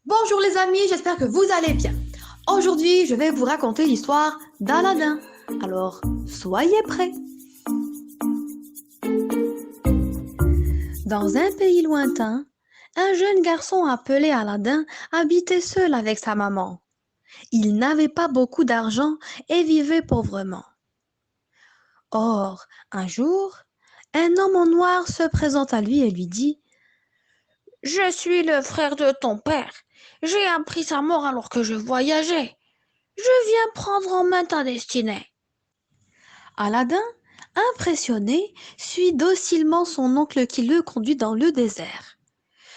Bonjour les amis, j'espère que vous allez bien. Aujourd'hui, je vais vous raconter l'histoire d'Aladin. Alors, soyez prêts. Dans un pays lointain, un jeune garçon appelé Aladin habitait seul avec sa maman. Il n'avait pas beaucoup d'argent et vivait pauvrement. Or, un jour, un homme en noir se présente à lui et lui dit: Je suis le frère de ton père. J'ai appris sa mort alors que je voyageais. Je viens prendre en main ta destinée. Aladin, impressionné, suit docilement son oncle qui le conduit dans le désert.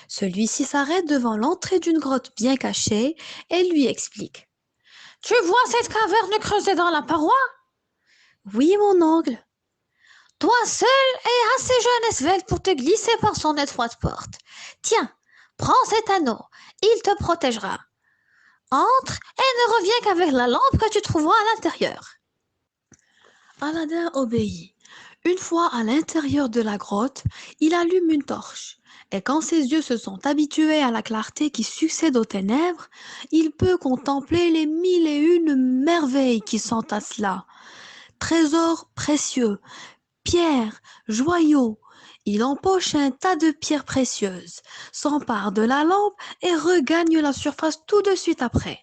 Celui-ci s'arrête devant l'entrée d'une grotte bien cachée et lui explique. Tu vois cette caverne creusée dans la paroi? Oui, mon oncle. Toi seul es assez jeune et svelte pour te glisser par son étroite porte. Tiens, prends cet anneau, il te protégera. Entre et ne reviens qu'avec la lampe que tu trouveras à l'intérieur. Aladin obéit. Une fois à l'intérieur de la grotte, il allume une torche. Et quand ses yeux se sont habitués à la clarté qui succède aux ténèbres, il peut contempler les mille et une merveilles qui s'entassent là. Trésors précieux, pierres, joyaux. Il empoche un tas de pierres précieuses, s'empare de la lampe et regagne la surface tout de suite après.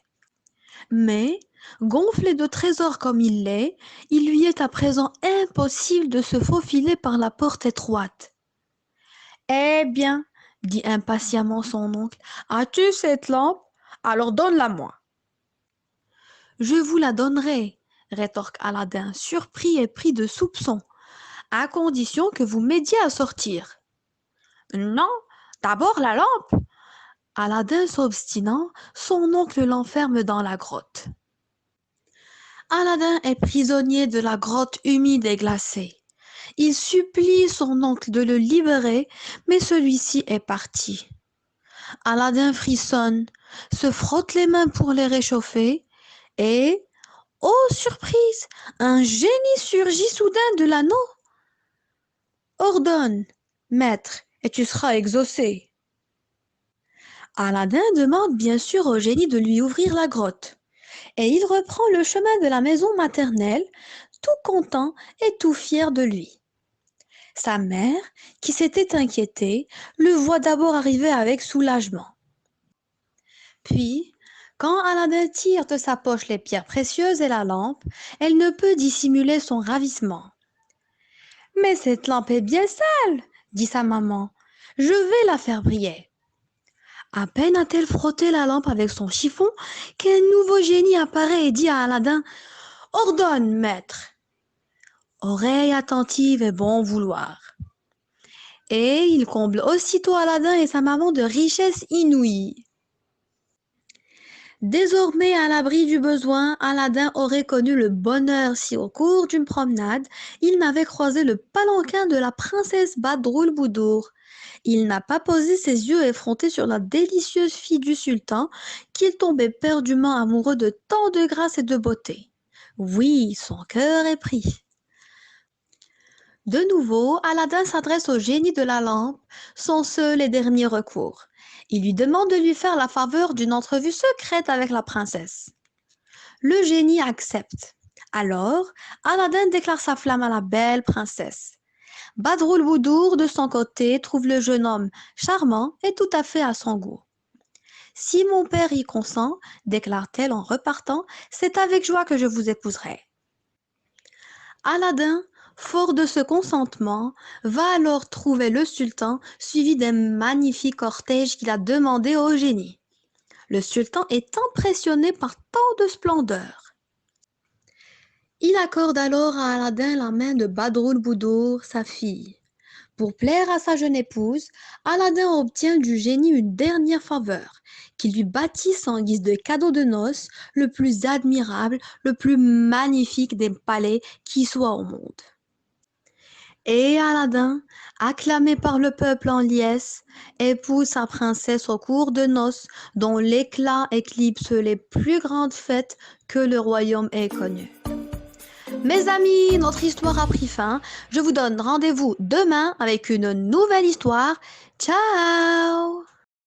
Mais, gonflé de trésors comme il l'est, il lui est à présent impossible de se faufiler par la porte étroite. Eh bien, dit impatiemment son oncle, as-tu cette lampe? Alors donne-la-moi. Je vous la donnerai, rétorque Aladin, surpris et pris de soupçons, à condition que vous m'aidiez à sortir. Non, d'abord la lampe. Aladin s'obstinant, son oncle l'enferme dans la grotte. Aladin est prisonnier de la grotte humide et glacée. Il supplie son oncle de le libérer, mais celui-ci est parti. Aladin frissonne, se frotte les mains pour les réchauffer, et, oh surprise, un génie surgit soudain de l'anneau. Ordonne, maître, et tu seras exaucé. Aladin demande bien sûr au génie de lui ouvrir la grotte. Et il reprend le chemin de la maison maternelle, tout content et tout fier de lui. Sa mère, qui s'était inquiétée, le voit d'abord arriver avec soulagement. Puis, quand Aladin tire de sa poche les pierres précieuses et la lampe, elle ne peut dissimuler son ravissement. Mais cette lampe est bien sale, dit sa maman. Je vais la faire briller. À peine a-t-elle frotté la lampe avec son chiffon qu'un nouveau génie apparaît et dit à Aladin: Ordonne, maître. Oreille attentive et bon vouloir. Et il comble aussitôt Aladin et sa maman de richesses inouïes. Désormais à l'abri du besoin, Aladin aurait connu le bonheur si au cours d'une promenade, il n'avait croisé le palanquin de la princesse Badroulboudour. Il n'a pas posé ses yeux effrontés sur la délicieuse fille du sultan, qu'il tombait perdument amoureux de tant de grâce et de beauté. Oui, son cœur est pris. De nouveau, Aladin s'adresse au génie de la lampe, son seul et dernier recours. Il lui demande de lui faire la faveur d'une entrevue secrète avec la princesse. Le génie accepte. Alors, Aladin déclare sa flamme à la belle princesse. Badroulboudour, de son côté, trouve le jeune homme charmant et tout à fait à son goût. Si mon père y consent, déclare-t-elle en repartant, c'est avec joie que je vous épouserai. Aladin, fort de ce consentement, va alors trouver le sultan suivi d'un magnifique cortège qu'il a demandé au génie. Le sultan est impressionné par tant de splendeur. Il accorde alors à Aladin la main de Badroulboudour, sa fille. Pour plaire à sa jeune épouse, Aladin obtient du génie une dernière faveur, qu'il lui bâtisse en guise de cadeau de noces le plus admirable, le plus magnifique des palais qui soit au monde. Et Aladin, acclamé par le peuple en liesse, épouse sa princesse au cours de noces dont l'éclat éclipse les plus grandes fêtes que le royaume ait connues. Mes amis, notre histoire a pris fin. Je vous donne rendez-vous demain avec une nouvelle histoire. Ciao!